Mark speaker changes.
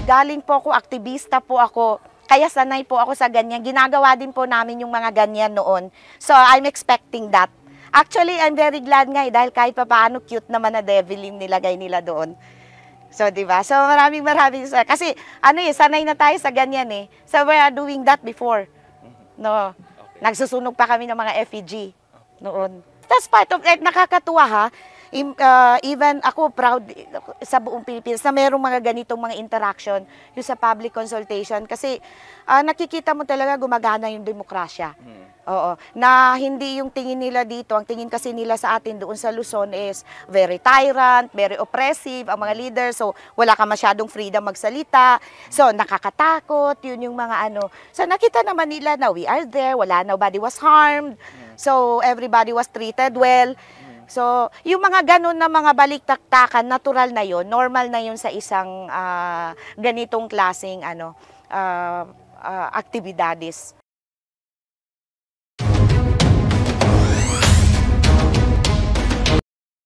Speaker 1: galing po ako, aktivista po ako. Kaya sanay po ako sa ganyan. Ginagawa din po namin yung mga ganyan noon. So, I'm expecting that. Actually, I'm very glad nga dahil kahit pa paano cute naman na devil yung nilagay nila doon. So, di ba? So, maraming kasi sanay na tayo sa ganyan eh. So, we are doing that before. No. Okay. Nagsusunog pa kami ng mga effigy noon. That's part of it. Nakakatuwa ha. Even ako proud sa buong Pilipinas na mayroong mga ganitong mga interaction yung sa public consultation kasi nakikita mo talaga gumagana yung demokrasya. Oo. Na hindi yung tingin nila dito, ang tingin kasi nila sa atin doon sa Luzon is very tyrant, very oppressive, ang mga leaders. So, wala ka masyadong freedom magsalita. So, nakakatakot, yun yung mga So, nakita naman nila na we are there, nobody was harmed. So, everybody was treated well. So, yung mga ganun na mga balik-taktakan, natural na yun, normal na yun sa isang ganitong klaseng aktibidades.